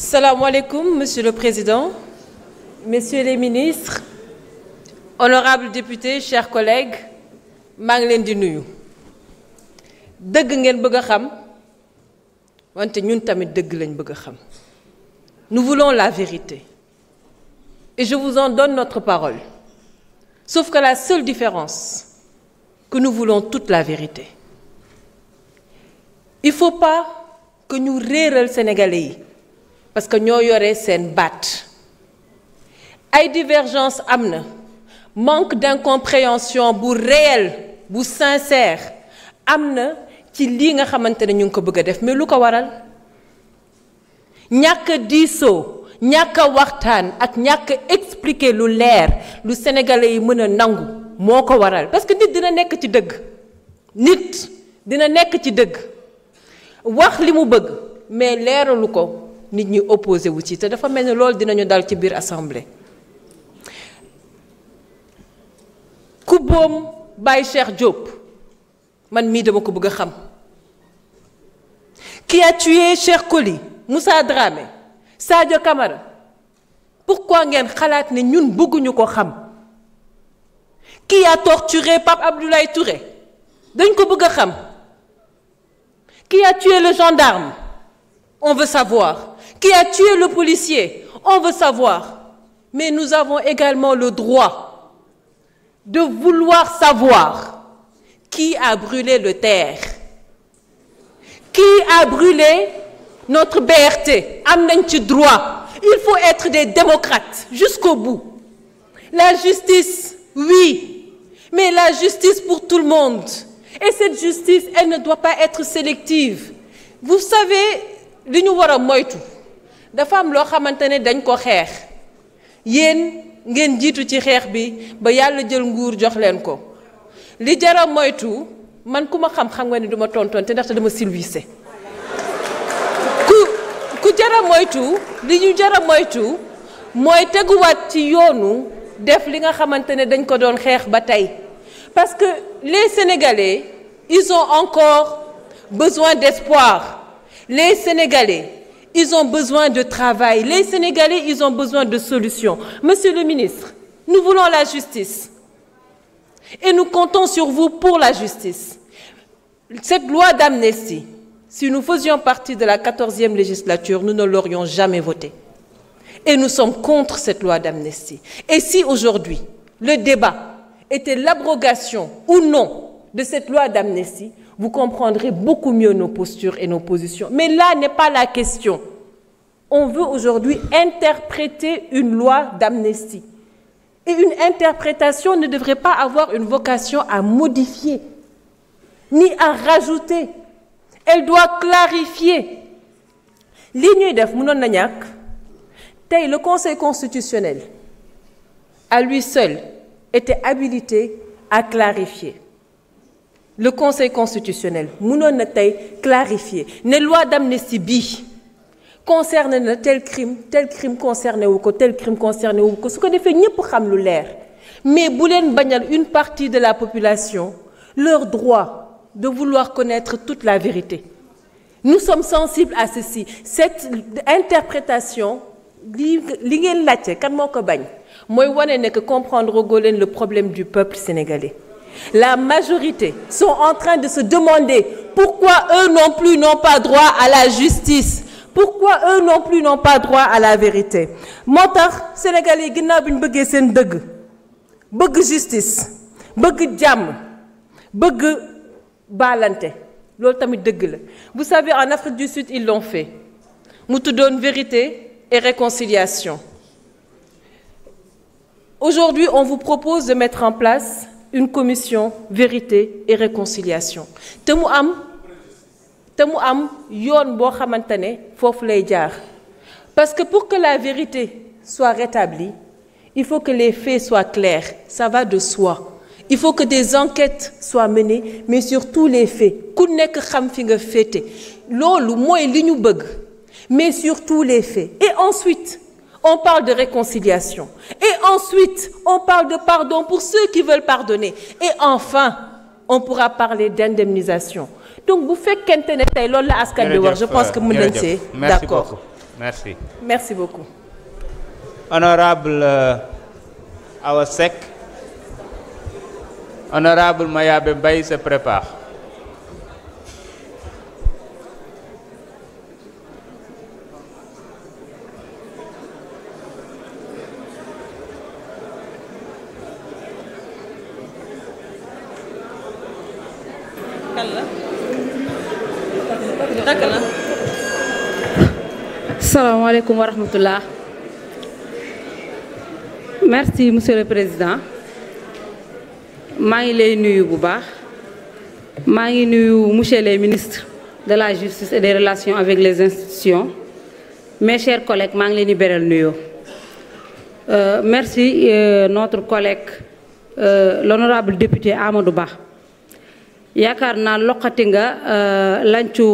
Salam alaikum, Monsieur le Président, Messieurs les ministres, honorables députés, chers collègues, maa ngi leen di nuyu. Dëgg ngeen bëgg a xam, wante ñun tamit dëgg lañ bëgg a xam. Nous voulons la vérité. Et je vous en donne notre parole. Sauf que la seule différence, que nous voulons toute la vérité. Il ne faut pas que ñu réeral Sénégalais yi. Parce que ñoo yore seen baat ay divergence am na manque d'incompréhension bu réel bu sincère am na ci lii nga xamante ne ñu ngi ko bëgg a def mais lu ko waral ñàkk a diisoo ñàkk a waxtaan ak ñàkk a expliquer lu leer lu sénégalais yi mën a nangu moo ko waral parce que nit dina nekk ci dëgg nit dina nekk ci dëgg wax li mu bëgg mais leeralu ko nit ñi opposé wu ci te dafa mel ni loolu dinañu dal ci biir assemblée ku boom Baye Cheikh Diop man mii dama ko bëgg a xam qui a tué Cheikh Koli Moussa Dramé Sadio Camara pourquoi ngeen xalaat ne ñun bëgguñu ko xam qui a torturé Pape Abdoulaye Touré dañ ko bëgg a xam qui a tué le gendarme on veut savoir qui a tué le policier, on veut savoir. Mais nous avons également le droit de vouloir savoir qui a brûlé le terre, qui a brûlé notre BRT. Am nañ ci droit. Il faut être des démocrates jusqu'au bout. La justice, oui, mais la justice pour tout le monde. Et cette justice, elle ne doit pas être sélective. Vous savez, li ñu war a moytu. dafa am loo xamante ne dañ ko xeex yéen ngeen jiitu ci xeex bi ba yàlla jël nguur jox leen ko li jara moytu man ku ma xam nga ne duma tontonte ndaxte dama silvissé ku jara moytu li ñu jara moytu mooy teguwaat ci yoonu def li nga xamante ne dañ ko doon xeex ba tey parce que les Sénégalais ils ont encore besoin d'espoir les Sénégalais ils ont besoin de travail. Les Sénégalais, ils ont besoin de solutions. Monsieur le ministre, nous voulons la justice. Et nous comptons sur vous pour la justice. Cette loi d'amnistie, si nous faisions partie de la 14e législature, nous ne l'aurions jamais votée. Et nous sommes contre cette loi d'amnistie. Et si aujourd'hui, le débat était l'abrogation ou non de cette loi d'amnistie, vous comprendrez beaucoup mieux nos postures et nos positions. Mais là n'est pas la question. On veut aujourd'hui interpréter une loi d'amnistie. Et une interprétation ne devrait pas avoir une vocation à modifier, ni à rajouter. Elle doit clarifier. Li ñuy def mënoon na ñàkk tey le Conseil constitutionnel, à lui seul, était habilité à clarifier. Le Conseil constitutionnel mënoon na tey clarifier ne loi d'amnistie bi concerne na tel crime concerné wu ko tel crime concerné wu ko su ko defee ñëpp xam lu leer mais bu leen bañal une partie de la population leur droit de vouloir connaître toute la vérité. Nous sommes sensibles à ceci. Cette interprétation li ngeen laajte kan moo ko bañ mooy wane ne que comprendre goo leen le problème du peuple sénégalais. La majorité sont en train de se demander pourquoi eux non plus n'ont pas droit à la justice, pourquoi eux non plus n'ont pas droit à la vérité. moo tax Sénégalais yi ginnaaw bi ñu bëggee seen dëgg bëgg justice bëgg jàmm bëgg baalante loolu tamit dëgg la. Vous savez en Afrique du Sud ils l'ont fait mu tuddoon vérité et réconciliation. Aujourd'hui on vous propose de mettre en place une commission vérité et réconciliation te mu am yoon boo xamante ne foofu lay jaar parce que pour que la vérité soit rétablie il faut que les faits soient clairs, ça va de soi. Il faut que des enquêtes soient menées mais surtout les faits ku nekk xam fi nga féete loolu mooy li ñu bëgg mais surtout les faits. Et ensuite on parle de réconciliation. Et ensuite, on parle de pardon pour ceux qui veulent pardonner. Et enfin, on pourra parler d'indemnisation. Donc, vous faites qu'un tey loolu la askan bi wax, je pense que mën nañ see d'accord. Merci. Merci beaucoup. Honorable Awa Seck. Honorable Mayabé Mbaye se prépare. Assalamu alaikum wa rahmatullah. Merci monsieur le président. maa ngi lay nuyu bu baax maa ngi nuyu monsieur le ministre de la justice et des relations avec les institutions mes chers collègues maa ngi leen di beral nuyoo merci notre collègue l'honorable député Amadou Ba yaakaar naa loqati nga lancu